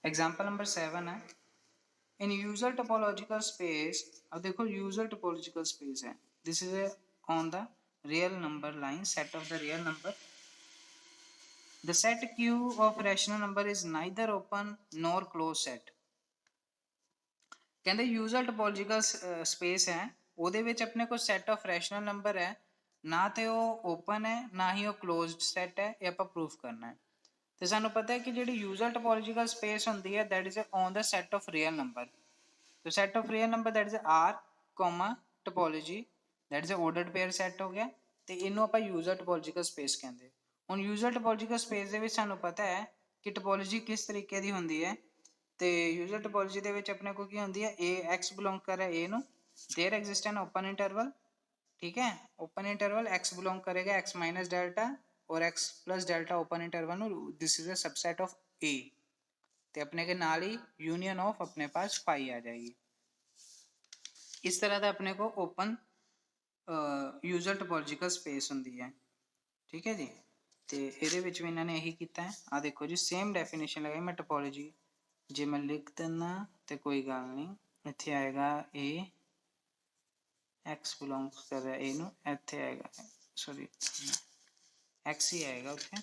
Example number 7 है इन user topological space. अब देखो यूजर टोपोलॉजिकल स्पेस है, this is on the real number line set of the real number. The set Q of rational number is neither open nor closed set। ਕਹਿੰਦੇ user topological space है ਉਹਦੇ ਵਿੱਚ ਆਪਣੇ ਕੋਲ set of rational number ਹੈ, ਨਾ ਤੇ ਉਹ ਓਪਨ ਹੈ ਨਾ ਹੀ ਉਹ ਕਲੋਜ਼ਡ ਸੈਟ ਹੈ। ਇਹ ਆਪਾਂ ਪ੍ਰੂਫ ਕਰਨਾ ਹੈ। ਤੇ ਸਾਨੂੰ ਪਤਾ ਹੈ ਕਿ ਜਿਹੜੀ यूजर टोपोलॉजिकल स्पेस ਹੁੰਦੀ ਹੈ that is on the set of real number. तो set of real number that is R comma topology that is ordered pair set हो गया। ਤੇ ਇਹਨੂੰ ਆਪਾਂ यूजर टोपोलॉजिकल स्पेस ਕਹਿੰਦੇ। ਹੁਣ यूजर टोपोलॉजिकल स्पेस ਦੇ ਵਿੱਚ ਸਾਨੂੰ ਪਤਾ ਹੈ ਕਿ ਟੋਪੋਲੋਜੀ ਕਿਸ ਤਰੀਕੇ ਦੀ ਹੁੰਦੀ ਹੈ। ਤੇ यूजर टोपोलॉजी ਦੇ ਵਿੱਚ ਆਪਣੇ ਕੋਲ ਕੀ ਹੁੰਦੀ ਹੈ a x ਬਿਲੋਂਗ ਕਰ ਰਿਹਾ a ਨੂੰ, there exist an open interval. ठीक है, ओपन इंटरवल x बिलोंग करेगा x माइनस डेल्टा और x plus delta open interval this is a subset of a। ਤੇ ਆਪਣੇ के नाल ही यूनियन ऑफ अपने पास फाई आ जाएगी। इस तरह का अपने को ओपन यूजर टोपोलॉजिकल स्पेस होंगी है। ठीक है जी, तो ये भी इन्होंने यही किया है। आ देखो जी सेम डेफिनेशन लगाई मैं टोपोलॉजी जे मैं लिख देना तो कोई गल नहीं, इत्थे आएगा ए एक्स बिलोंग्स कर रहा ए नू, इत्थे आएगा सॉरी एक्स ही आएगा उत्थे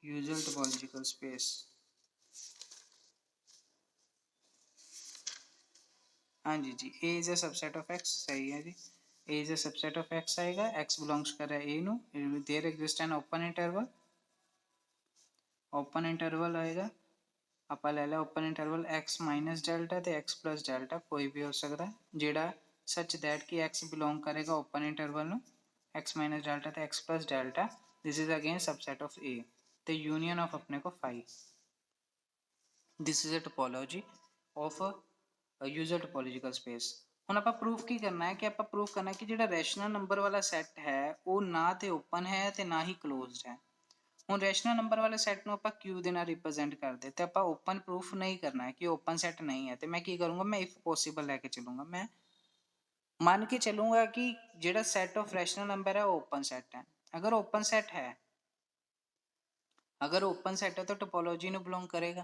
यूजर टोपोलॉजिकल स्पेस। हाँ जी जी, A is a subset of X, सही है जी। A is a subset of X आएगा, एक्स बिलोंग्स कर रहा है ए नू, there exist an open interval. Open interval आएगा आप ले लिया open interval X minus delta to X plus delta कोई भी हो सकता है जेड़ा सच दैट कि एक्स बिलोंग करेगा ओपन इंटरवल नू, X minus delta to X plus delta this is again subset of A. तो यूनियन ऑफ अपने को five, this is a topology of usual topological space. ਹੁਣ ਆਪਾਂ ਪ੍ਰੂਫ ਕੀ ਕਰਨਾ ਹੈ ਕਿ ਆਪਾਂ ਪ੍ਰੂਫ ਕਰਨਾ ਹੈ ਕਿ ਜਿਹੜਾ ਰੈਸ਼ਨਲ ਨੰਬਰ ਵਾਲਾ ਸੈੱਟ ਹੈ ਉਹ ਨਾ ਤੇ ਓਪਨ ਹੈ ਤੇ ਨਾ ਹੀ ਕਲੋਜ਼ਡ ਹੈ। ਹੁਣ ਰੈਸ਼ਨਲ ਨੰਬਰ ਵਾਲੇ ਸੈੱਟ ਨੂੰ ਆਪਾਂ Q ਦੇ ਨਾਲ ਰਿਪਰੈਜ਼ੈਂਟ ਕਰਦੇ ਤੇ ਆਪਾਂ ਓਪਨ ਪ੍ਰੂਫ ਨਹੀਂ ਕਰਨਾ ਹੈ ਕਿ ਓਪਨ ਸੈੱਟ ਨਹੀਂ ਹੈ। ਤੇ ਮੈਂ ਕੀ ਕਰੂੰਗਾ, ਮੈਂ ਇਫ ਪੋਸੀਬਲ ਲੈ ਕੇ ਚੱਲੂੰਗਾ। ਮੈਂ ਮੰਨ ਕੇ ਚੱਲੂੰਗਾ ਕਿ ਜਿਹੜਾ ਸੈੱਟ ਆਫ ਰੈਸ਼ਨਲ ਨੰਬਰ ਹੈ ਉਹ ਓਪਨ ਸੈੱਟ ਹੈ। अगर ओपन सेट है, अगर ओपन सेट है तो टोपोलॉजी ਨੂੰ बिलोंग करेगा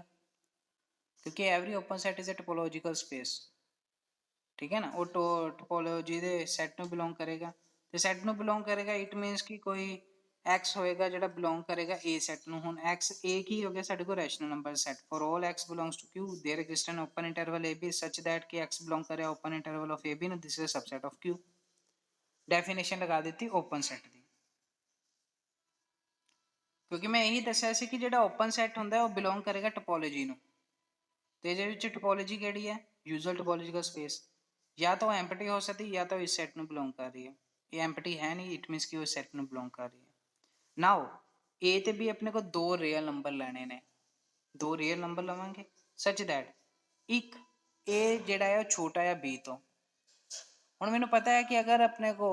क्योंकि every open set is a topological space. ठीक है ना, वो टोपोलॉजी दे सैट ਨੂੰ बिलोंग करेगा तो सैट ਨੂੰ बिलोंग करेगा इट मीनस कि कोई x होएगा ਜਿਹੜਾ बिलोंग करेगा a सैट ਨੂੰ। ਹੁਣ x a ਕੀ ਹੋ ਗਿਆ ਸਾਡੇ ਕੋਲ rational number set for all x belongs to q there exist an open interval ab such that कि x बिलोंग करे open interval of ab no this is a subset of q। Definition लगा दी open set दी क्योंकि मैं यही दस्या सी कि ਜਿਹੜਾ ओपन सैट ਹੁੰਦਾ ਉਹ बिलोंग करेगा टोपोलॉजी ਨੂੰ। ਤੇ ਇਹਦੇ ਵਿੱਚ ਟੋਪੋਲੋਜੀ ਕਿਹੜੀ ਹੈ, यूजर टोपोलॉजिकल स्पेस। या तो एम्पटी हो सकती या तो इस सैट में बिलोंग कर रही है। ये एम्पटी है नहीं, इट मीनस कि वो सैट में बिलोंग कर रही है। नाउ ए ते भी अपने को दो रियल नंबर लेने ने, दो रियल नंबर लवांगे सच दैट एक ए जिहड़ा है छोटा है बी तो। हुण मैनूं पता है कि अगर अपने को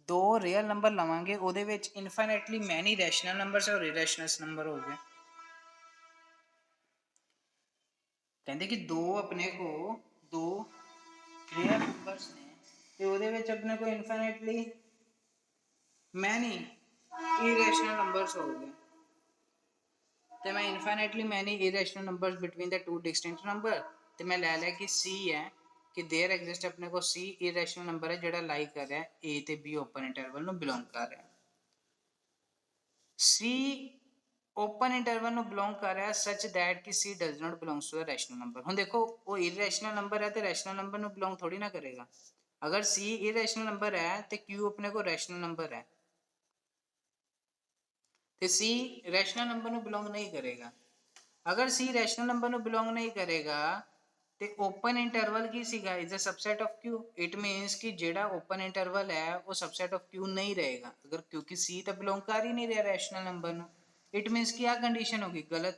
दो रियल नंबर लवांगे उहदे विच इनफाइनाइटली मैनी रैशनल नंबर्स और इरेशनल नंबर हो गए। कहते कि दो अपने को दो रियल नंबर्स ने ते ਉਹਦੇ ਵਿੱਚ अपने को इनफाइनाइटली मैनी इरेशनल नंबर्स हो गए। तो मैं infinitely many irrational numbers between the two distinct number तो मैं ले लिया कि C है कि देयर एग्जिस्ट अपने को C इरेशनल नंबर है ਜਿਹੜਾ लाई कर रहा है A ਤੇ B ओपन इंटरवल ਨੂੰ बिलोंग कर रहा है। C ओपन इंटरवल ਨੂੰ बिलोंग कर रहा है सच दैट कि C does not belongs to the rational number. ਹੁਣ देखो वो इरेशनल नंबर है तो रैशनल नंबर ਨੂੰ बिलोंग थोड़ी ना करेगा। अगर C इरेशनल नंबर है तो Q अपने को रैशनल नंबर है तो C रैशनल नंबर ਨੂੰ बिलोंग नहीं करेगा। अगर C रैशनल नंबर ਨੂੰ बिलोंग नहीं करेगा तो ओपन इंटरवल की सीगा is a subset of Q। It मीनस कि जेड़ा ओपन इंटरवल है वो सबसेट ऑफ Q नहीं रहेगा अगर, क्योंकि C तो बिलोंग कर ही नहीं रहा रैशनल नंबर ਨੂੰ। इट मीनस कि आ कंडीशन होगी गलत।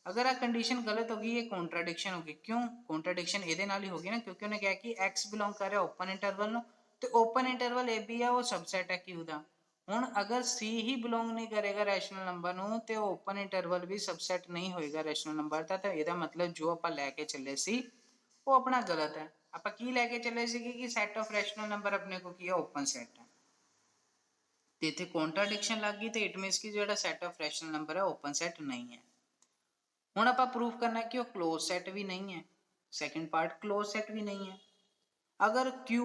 अगर आ कंडीशन गलत होगी ये कॉन्ट्राडिक्शन होगी। क्यों कॉन्ट्राडिक्शन ਇਹਦੇ ਨਾਲ ही होगी ना, क्योंकि उन्हें कहा कि x बिलोंग कर रहा है ओपन इंटरवल ਨੂੰ तो ओपन इंटरवल ए बी है वो सबसेट है Q ਦਾ। ਹੁਣ अगर C ही बिलोंग नहीं करेगा रैशनल नंबर ਨੂੰ ਤੇ ओपन इंटरवल भी सबसेट नहीं होएगा रैशनल नंबर ਦਾ। ਤਾਂ ਇਹਦਾ ਮਤਲਬ ਜੋ ਆਪਾਂ ਲੈ ਕੇ ਚੱਲੇ ਸੀ ਉਹ ਆਪਣਾ ਗਲਤ ਹੈ। ਆਪਾਂ ਕੀ ਲੈ ਕੇ ਚੱਲੇ ਸੀ ਕਿ ਸੈਟ ਆਫ ਰੈਸ਼ਨਲ ਨੰਬਰ ਆਪਣੇ ਕੋ ਕੀ ਹੈ ਓਪਨ ਸੈਟ ਹੈ ਤੇ ਇੱਥੇ ਕੌਂਟਰਾਡਿਕਸ਼ਨ ਲੱਗ ਗਈ ਤੇ ਇਟ ਮੀਨਸ ਕਿ ਜਿਹੜਾ ਸੈਟ ਆਫ ਰੈਸ਼ਨਲ ਨੰਬਰ ਹੈ ਓਪਨ ਸੈਟ ਨਹੀਂ ਹੈ। हुण आपां प्रूफ करना है कि वो क्लोज सेट भी नहीं है, सेकंड पार्ट क्लोज सेट भी नहीं है। अगर Q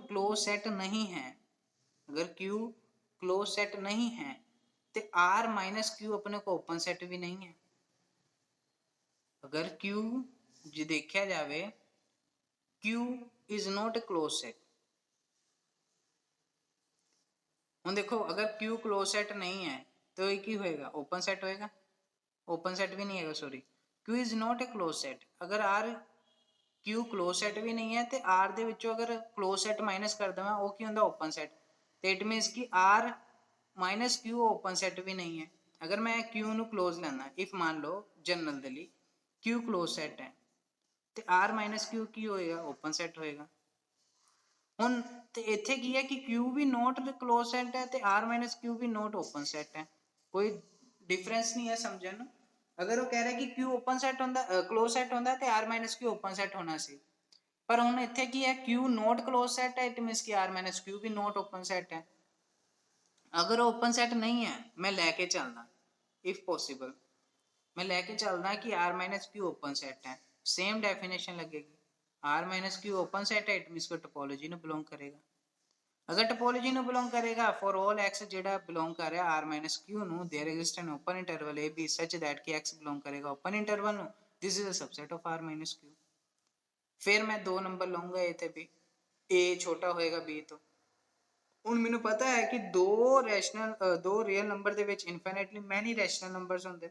क्लोज सेट नहीं है, अगर Q क्लोज सेट नहीं है तो R माइनस Q अपने को ओपन सेट भी नहीं है। अगर Q जो देखा जाए Q is not A close set. हम देखो अगर Q क्लोज सेट नहीं है तो ये की होएगा, ओपन सेट होएगा, ओपन सेट भी नहीं है sorry, Q is not A close set. अगर R Q क्लोज सेट भी नहीं है तो R ਦੇ ਵਿੱਚੋਂ अगर क्लोज सेट माइनस कर देवां वो की ਹੁੰਦਾ ओपन सेट, तो इट मीनस कि R minus Q open set भी नहीं है। अगर मैं Q ਨੂੰ क्लोज ਲੈਣਾ, इफ मान लो जनरल ਦੇ ਲਈ Q क्लोज सेट है तो R माइनस Q की होएगा, ओपन सेट होएगा। ਹੁਣ ਤੇ ਇੱਥੇ ਕੀ ਹੈ ਕਿ Q ਵੀ ਨੋਟ क्लोज सेट है तो R माइनस Q भी नॉट ओपन सेट है, कोई डिफरेंस नहीं है समझण ਨੂੰ। अगर वो कह रहा है कि Q ओपन सेट होंदा क्लोज सेट होंदा तो R minus Q open set होना सी, पर ਹੁਣ ਇੱਥੇ ਕੀ है Q नॉट क्लोज सेट है, इट मींस कि R माइनस Q भी नॉट ओपन सेट है। अगर ओपन सेट नहीं है मैं लैके चलना, इफ पॉसिबल मैं लैके चलना कि R minus Q open set है, सेम डेफिनेशन लगेगी। R minus Q open set है, इट मींस को टोपोलॉजी ਨੂੰ बिलोंग करेगा। अगर टोपोलॉजी ਨੂੰ बिलोंग करेगा फॉर ऑल x ਜਿਹੜਾ बिलोंग कर रहा है R माइनस Q ਨੂੰ there exist an open interval A B such that कि x बिलोंग करेगा ओपन इंटरवल ਨੂੰ, this is a subset of R minus Q। फिर मैं 2 नंबर लूंगा A ਤੇ B, A छोटा होएगा B तो। ਹੁਣ ਮੈਨੂੰ ਪਤਾ ਹੈ ਕਿ ਦੋ ਰੀਅਲ ਨੰਬਰ ਦੇ ਵਿੱਚ ਇਨਫਾਈਨਾਈਟਲੀ ਮੈਨੀ ਰੈਸ਼ਨਲ ਨੰਬਰਸ ਹੁੰਦੇ,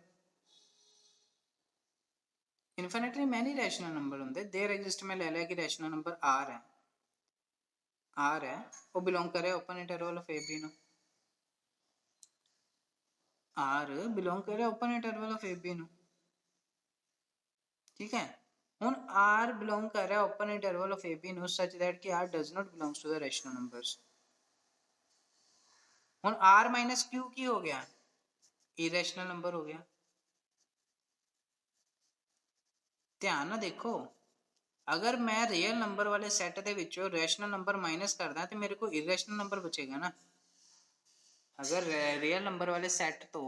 ਇਨਫਾਈਨਾਈਟਲੀ ਮੈਨੀ ਰੈਸ਼ਨਲ ਨੰਬਰ ਹੁੰਦੇ। देयर एग्जिस्ट मैं ले लिया कि रैशनल नंबर R है वो बिलोंग करे ओपन इंटरवल ऑफ AB ਨੂੰ, R बिलोंग करे ओपन इंटरवल ऑफ AB ਨੂੰ, ठीक है। ਹੁਣ R बिलोंग कर रहा है ओपन इंटरवल ऑफ AB ਨੂੰ such that कि R does not belongs to the rational numbers। ਹੁਣ R माइनस Q की हो गया, इरेशनल नंबर हो गया। ध्यान ना देखो, अगर मैं रियल नंबर वाले सैट ਦੇ ਵਿੱਚੋਂ रैशनल नंबर माइनस करदा तो मेरे को इरेशनल नंबर बचेगा ना। अगर रियल नंबर वाले सेट तो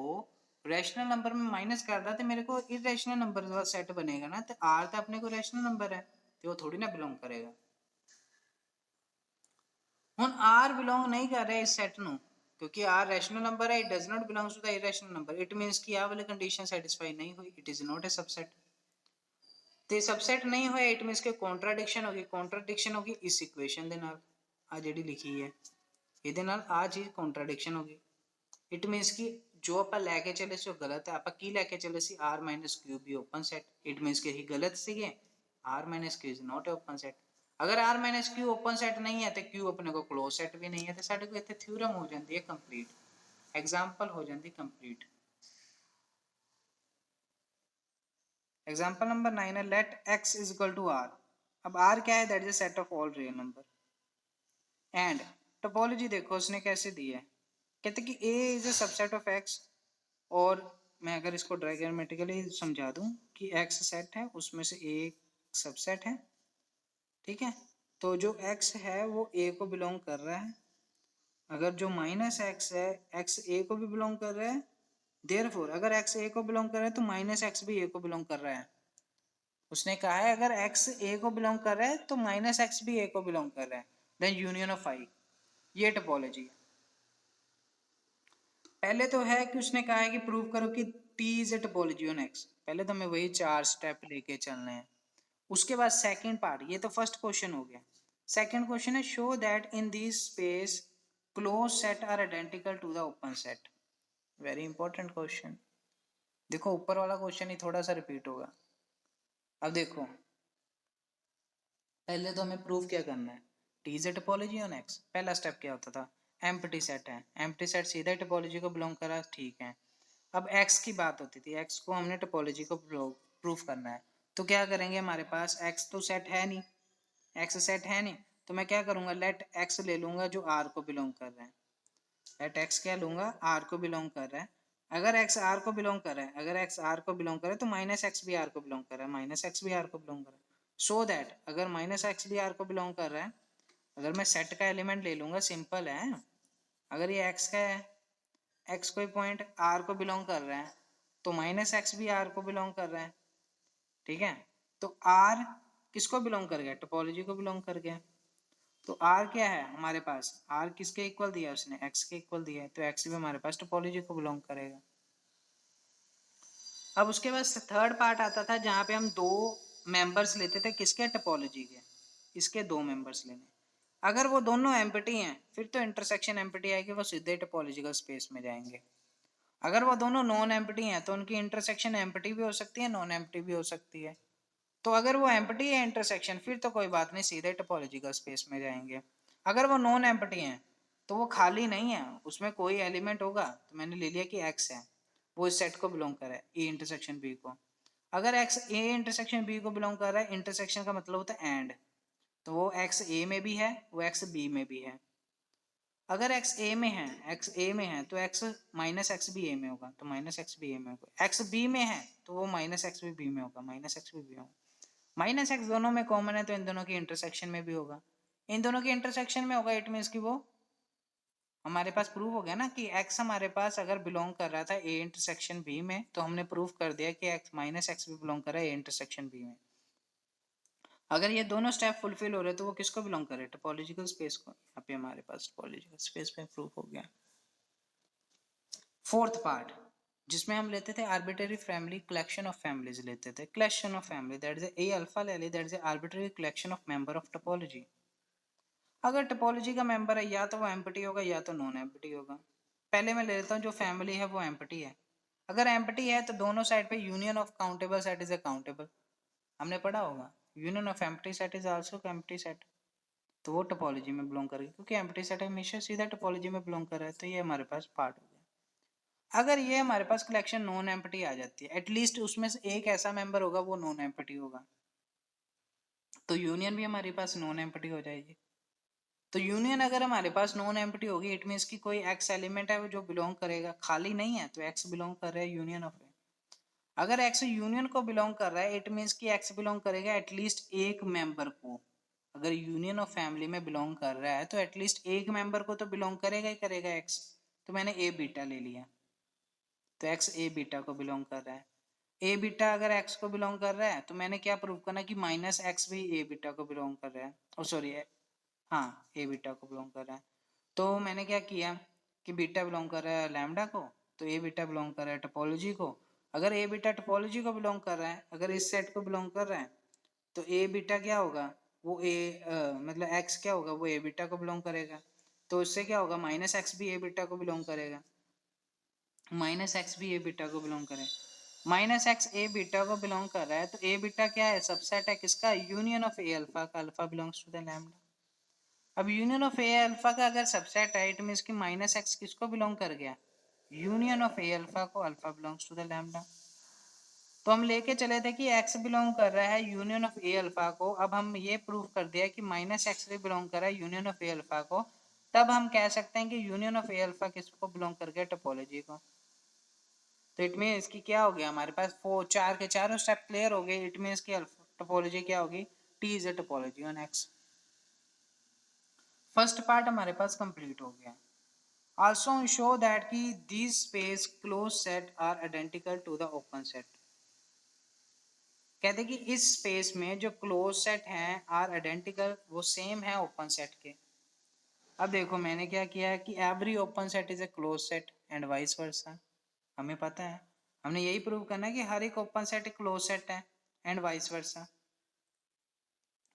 रैशनल नंबर में माइनस करदा तो मेरे को इरेशनल नंबर वाला सेट बनेगा ना, तो R तो अपने को रैशनल नंबर है तो वो थोड़ी ना बिलोंग करेगा। हुन R बिलोंग नहीं कर रहा इस सेट ਨੂੰ क्योंकि R रैशनल नंबर है, it does not belongs to the irrational number, it means कि आ वाली कंडीशन सैटिस्फाई नहीं हुई, it is not a subset. ਤੇ सबसेट नहीं होया इट मींस के कॉन्ट्राडिक्शन होगी, कॉन्ट्राडिक्शन होगी इस इक्वेशन ਦੇ ਨਾਲ ਆ ਜਿਹੜੀ ਲਿਖੀ ਹੈ ਇਹਦੇ ਨਾਲ ਆ ਚੀਜ਼ कॉन्ट्राडिक्शन होगी, इट मींस कि जो ਆਪਾਂ ਲੈ ਕੇ ਚੱਲੇ ਸੀ ਉਹ ਗਲਤ ਹੈ। ਆਪਾਂ ਕੀ ਲੈ ਕੇ ਚੱਲੇ ਸੀ R - Q भी ओपन सेट, इट मींस कि ਇਹ गलत ਸੀਗੇ, R - Q is not A open set. अगर R - Q ओपन सेट नहीं है तो Q अपने को क्लोज सेट भी नहीं है, तो ਸਾਡੇ ਕੋਲ ਇੱਥੇ ਥਿਊਰਮ ਹੋ ਜਾਂਦੀ ਹੈ ਕੰਪਲੀਟ, एग्जांपल हो जाती कंप्लीट। एग्जाम्पल नंबर 9 है let x is equal to R। अब R क्या है, that is set of all real number. And topology देखो उसने कैसे दी है, कहते कि A is a subset of x, और मैं अगर इसको डायग्रामेटिकली समझा दूं कि x सेट है उसमें से A सबसेट है, ठीक है। तो जो x है वो A को बिलोंग कर रहा है, अगर जो माइनस x है x A को भी बिलोंग कर रहा है, देयरफॉर अगर x A को बिलोंग कर रहा है तो माइनस x भी A को बिलोंग कर रहा है। उसने कहा है अगर x A को बिलोंग कर रहा है तो माइनस x भी A को बिलोंग कर रहा है, देन यूनियन ऑफ I, ये टोपोलॉजी है। पहले तो है कि उसने कहा है कि प्रूव करो कि T is a topology on x, पहले तो हमें वही 4 स्टेप लेके चलने हैं। उसके बाद सेकंड पार्ट, ये तो फर्स्ट क्वेश्चन हो गया। सेकंड क्वेश्चन है show that in this space close set are identical to the open set. Very important question. देखो ऊपर वाला क्वेश्चन ही थोड़ा सा रिपीट होगा। अब देखो पहले तो हमें प्रूव क्या करना है, T is a topology on x. पहला स्टेप क्या होता था, एम्प्टी सेट है, एम्प्टी सेट सीधा टोपोलॉजी को बिलोंग करा, ठीक है। अब एक्स की बात होती थी, एक्स को हमने टोपोलॉजी को प्रूफ करना है, तो क्या करेंगे, हमारे पास एक्स तो सेट है नहीं, एक्स सेट है नहीं, तो मैं क्या करूँगा, लेट एक्स ले लूँगा जो आर को बिलोंग कर रहा है। लेट एक्स क्या लूँगा, आर को बिलोंग कर रहा है। अगर एक्स आर को बिलोंग कर रहा है, अगर एक्स आर को बिलोंग करे तो माइनस एक्स भी आर को बिलोंग कर रहा है, माइनस एक्स भी आर को बिलोंग कर रहा है। सो दैट अगर माइनस एक्स भी आर को बिलोंग कर रहा है, अगर मैं सेट का एलिमेंट ले लूँगा, सिंपल है, अगर ये एक्स का है, एक्स कोई पॉइंट आर को बिलोंग कर रहा है, तो माइनस एक्स भी आर को बिलोंग कर रहा है, ठीक है। तो आर किसको बिलोंग कर गया, टोपोलॉजी को बिलोंग कर गया। तो आर क्या है हमारे पास, आर किसके इक्वल दिया है उसने, एक्स के इक्वल दिया है, तो एक्स भी हमारे पास टोपोलॉजी को बिलोंग करेगा। अब उसके बाद थर्ड पार्ट आता था जहाँ पे हम दो मेंबर्स लेते थे, किसके, टोपोलॉजी के, इसके दो मेंबर्स लेने। अगर वो दोनों एम्प्टी हैं फिर तो इंटरसेक्शन एम्प्टी आएगी, वो सीधे टोपोलॉजिकल स्पेस में जाएंगे। अगर वो दोनों नॉन एम्प्टी हैं तो उनकी इंटरसेक्शन एम्प्टी भी हो सकती है, नॉन एम्प्टी भी हो सकती है। तो अगर वो एम्प्टी है इंटरसेक्शन फिर तो कोई बात नहीं, सीधे टोपोलॉजिकल स्पेस में जाएंगे। अगर वो नॉन एम्प्टी हैं तो वो खाली नहीं है, उसमें कोई एलिमेंट होगा, तो मैंने ले लिया कि एक्स है, वो इस सेट को बिलोंग कर रहा है ए इंटरसेक्शन बी को। अगर एक्स ए इंटरसेक्शन बी को बिलोंग कर रहा है, इंटरसेक्शन का मतलब होता है एंड, तो वो एक्स ए में भी है, वो एक्स बी में भी है। अगर एक्स ए में है, एक्स ए में है तो एक्स माइनस एक्स भी ए में होगा, तो माइनस एक्स भी ए में होगा। एक्स बी में है तो वो माइनस एक्स भी बी में होगा, माइनस एक्स भी बी में होगा। माइनस एक्स दोनों में कॉमन है तो इन दोनों की इंटरसेक्शन में भी होगा, इन दोनों की इंटरसेक्शन में होगा, इट मीन्स कि वो हमारे पास प्रूव हो गया ना कि x हमारे पास अगर बिलोंग कर रहा था a इंटरसेक्शन b में, तो हमने प्रूव कर दिया कि x माइनस एक्स भी बिलोंग कर रहा है a इंटरसेक्शन b में। अगर ये दोनों स्टेप फुलफिल हो रहे तो वो किसको बिलोंग करे, टोपोलॉजिकल स्पेस को। यहाँ पे हमारे पास टोपोलॉजिकल स्पेस में प्रूफ हो गया। फोर्थ पार्ट जिसमें हम लेते थे arbitrary family, collection of families लेते थे, collection of family that is A alpha ले ली, that is arbitrary collection of member of topology. अगर टोपोलॉजी का मेंबर है या तो वो एम्प्टी होगा या तो नॉन एम्प्टी होगा। पहले मैं ले लेता हूँ जो फैमिली है वो एम्प्टी है। अगर एम्प्टी है तो दोनों साइड पे union of countable set is a countable, हमने पढ़ा होगा union of empty set is also empty set, तो वो टोपोलॉजी में बिलोंग करेगी क्योंकि एम्प्टी सेट हमेशा सीधा टोपोलॉजी में बिलोंग कर रहा है, तो ये हमारे पास पार्ट हो गया। अगर ये हमारे पास कलेक्शन नॉन एम्प्टी आ जाती है, एटलीस्ट उसमें से एक ऐसा मेंबर होगा वो नॉन एम्प्टी होगा, तो यूनियन भी हमारे पास नॉन एम्प्टी हो जाएगी। तो यूनियन अगर हमारे पास नॉन एम्प्टी होगी, इट मीन्स कि कोई एक्स एलिमेंट है वो जो बिलोंग करेगा, खाली नहीं है तो एक्स बिलोंग कर रहा है यूनियन ऑफ ए। अगर एक्स यूनियन को बिलोंग कर रहा है, इट मीन्स कि एक्स बिलोंग करेगा एटलीस्ट एक मेंबर को। अगर यूनियन ऑफ फैमिली में बिलोंग कर रहा है तो एटलीस्ट एक मेंबर को तो बिलोंग करेगा ही करेगा एक्स। तो मैंने ए बीटा ले लिया, तो एक्स ए बीटा को बिलोंग कर रहा है। ए बीटा अगर एक्स को बिलोंग कर रहा है तो मैंने क्या प्रूव करना कि माइनस एक्स भी ए बीटा को बिलोंग कर रहा है, ओ सॉरी, हाँ ए बीटा को बिलोंग कर रहा है। तो मैंने क्या किया कि बीटा बिलोंग कर रहा है लैम्डा को, तो ए बीटा बिलोंग कर रहा है टोपोलॉजी को। अगर ए बीटा टोपोलॉजी को बिलोंग कर रहा है, अगर इस सेट को बिलोंग कर रहा है, तो ए बीटा क्या होगा, वो मतलब एक्स क्या होगा, वो ए बीटा को बिलोंग करेगा। तो इससे क्या होगा, माइनस एक्स भी ए बीटा को बिलोंग करेगा, माइनस एक्स भी ए बीटा को बिलोंग करे। माइनस एक्स ए बीटा को बिलोंग कर रहा है तो ए बीटा क्या है, सबसेट है किसका, यूनियन ऑफ ए अल्फा का, alpha belongs to the lambda. अब यूनियन ऑफ ए अल्फा का अगर सबसेट है, इट मींस कि माइनस एक्स किसको बिलोंग कर गया, यूनियन ऑफ ए अल्फा को, alpha belongs to the lambda. तो हम लेके चले थे कि एक्स बिलोंग कर रहा है यूनियन ऑफ ए अल्फा को, अब हम ये प्रूव कर दिया कि माइनस एक्स भी बिलोंग कर रहा है यूनियन ऑफ ए अल्फा को, तब हम कह सकते हैं कि यूनियन ऑफ ए अल्फा किसको बिलोंग कर गया, टोपोलॉजी को। तो इट मीन्स कि क्या हो गया हमारे पास, फोर चार के चारों स्टेप क्लियर हो गए, इट मीन्स कि टोपोलॉजी क्या होगी, T is a topology on x. First part हमारे पास कंप्लीट हो गया। Also show that कि these space closed set are identical to the open set। कहते कि इस स्पेस में जो क्लोज सेट हैं आर आइडेंटिकल, वो सेम है ओपन सेट के। अब देखो मैंने क्या किया है कि every open set is a close set and vice versa, हमें पता है, हमने यही प्रूव करना है कि हर एक ओपन सेट एक क्लोज सेट है एंड वाइस वर्सा,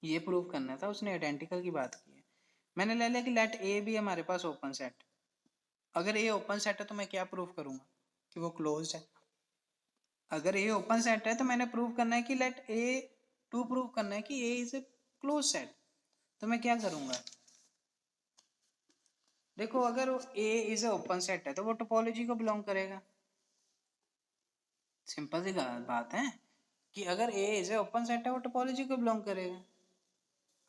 ये प्रूव करना था, उसने आइडेंटिकल की बात की है। मैंने ले लिया कि लेट ए भी हमारे पास ओपन सेट, अगर ए ओपन सेट है तो मैं क्या प्रूव करूंगा कि वो क्लोज्ड है। अगर ए ओपन सेट है तो मैंने प्रूव करना है कि लेट ए टू प्रूव करना है कि ए इज ए क्लोज सेट, तो मैं क्या करूंगा, देखो अगर ए इज ए ओपन सेट है तो वो टोपोलॉजी को बिलोंग करेगा, सिंपल सी बात है कि अगर ए इज ए ओपन सेट है वो टोपोलॉजी को बिलोंग करेगा।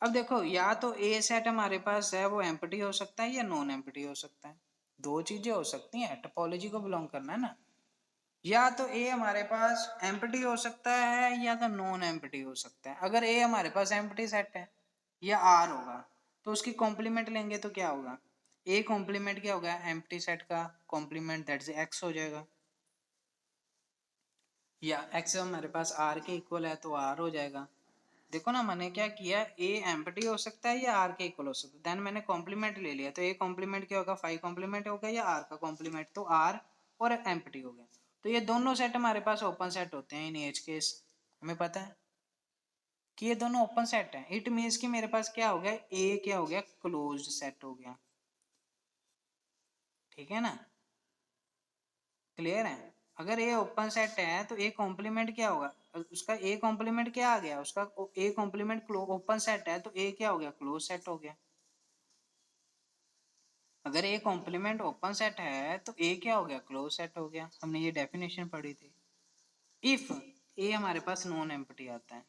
अब देखो या तो ए सेट हमारे पास है वो एम्प्टी हो सकता है या नॉन एम्प्टी हो सकता है, दो चीजें हो सकती हैं, टोपोलॉजी को बिलोंग करना है ना। या तो ए हमारे पास एम्प्टी हो सकता है या तो नॉन एम्प्टी हो सकता है। अगर ए हमारे पास एम्प्टी सेट है या आर होगा तो उसकी कॉम्प्लीमेंट लेंगे तो क्या होगा, ए कॉम्प्लीमेंट क्या होगा, एम्प्टी सेट का कॉम्प्लीमेंट दैट इज एक्स हो जाएगा। या एक्स हमारे पास आर के इक्वल है तो आर हो जाएगा। देखो ना मैंने क्या किया, ए एम्प्टी हो सकता है या आर के इक्वल हो सकता है, देन मैंने कॉम्प्लीमेंट ले लिया तो ए कॉम्प्लीमेंट क्या होगा, 5 कॉम्प्लीमेंट हो गया या आर का कॉम्प्लीमेंट, तो आर और एम्प्टी हो गया। तो ये दोनों सेट हमारे पास ओपन सेट होते हैं इन एच केस, हमें पता है कि ये दोनों ओपन सेट हैं। इट मीन्स कि मेरे पास क्या हो गया, ए क्या हो गया, क्लोज्ड सेट हो गया। ठीक है ना, क्लियर है। अगर ए ओपन सेट है तो ए कॉम्प्लीमेंट क्या होगा, उसका ए कॉम्प्लीमेंट क्या आ गया, उसका ए कॉम्प्लीमेंट ओपन सेट है तो ए क्या हो गया, क्लोज सेट हो गया। अगर ए कॉम्प्लीमेंट ओपन सेट है तो ए क्या हो गया, क्लोज सेट हो गया। हमने ये डेफिनेशन पढ़ी थी। इफ ए हमारे पास नॉन एम्प्टी आता है,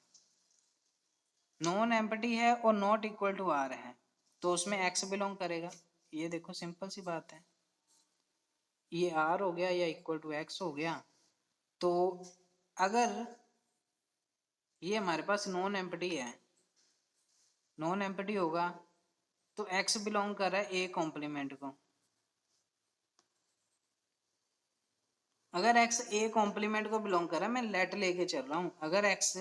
नॉन एम्प्टी है और नॉट इक्वल टू आर है, तो उसमें एक्स बिलोंग करेगा। ये देखो सिंपल सी बात है, ये आर हो गया या इक्वल टू एक्स हो गया। तो अगर ये हमारे पास नॉन एम्प्टी है, नॉन एम्प्टी होगा तो एक्स बिलोंग कर रहा है ए कॉम्प्लीमेंट को। अगर x ए कॉम्प्लीमेंट को बिलोंग कर रहा है, मैं लेट लेके चल रहा हूँ, अगर x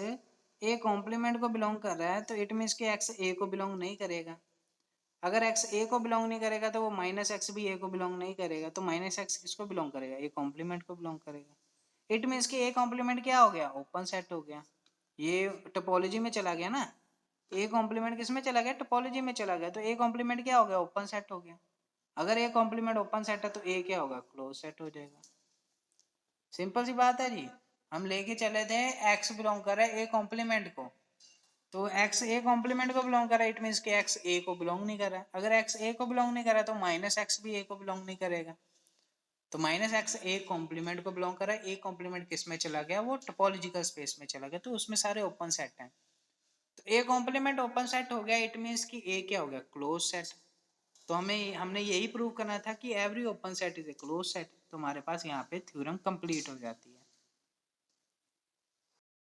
ए कॉम्प्लीमेंट को बिलोंग कर रहा है तो इट मीन्स कि x ए को बिलोंग नहीं करेगा। अगर x ए को बिलोंग नहीं करेगा तो वो माइनस एक्स भी ए को बिलोंग नहीं करेगा, तो माइनस एक्स किसको बिलोंग करेगा, ए कॉम्प्लीमेंट को बिलोंग करेगा। इट मीन्स कि ए कॉम्प्लीमेंट क्या हो गया, ओपन सेट हो गया। ये टोपोलॉजी में चला गया ना, ए कॉम्प्लीमेंट किस में चला गया, टोपोलॉजी में चला गया, तो ए कॉम्प्लीमेंट क्या हो गया, ओपन सेट हो गया। अगर ए कॉम्प्लीमेंट ओपन सेट है तो ए क्या होगा, क्लोज सेट हो जाएगा। सिंपल सी बात है जी। हम लेके चले थे x बिलोंग कर रहा है ए कॉम्प्लीमेंट को, तो x ए कॉम्प्लीमेंट को बिलोंग कर रहा है, इट मीन्स कि x ए को बिलोंग नहीं कर रहा है। अगर x ए को बिलोंग नहीं कर रहा है तो माइनस एक्स भी ए को बिलोंग नहीं करेगा, तो माइनस एक्स ए कॉम्प्लीमेंट को बिलोंग कर रहा है। ए कॉम्प्लीमेंट किस में चला गया, वो टोपोलॉजिकल स्पेस में चला गया, तो उसमें सारे ओपन सेट हैं। तो ए कॉम्प्लीमेंट ओपन सेट हो गया, इट मीन्स कि ए क्या हो गया, क्लोज सेट। तो हमने यही प्रूव करना था कि every open set is a close set, तो हमारे पास यहाँ पे थ्योरम कंप्लीट हो जाती है।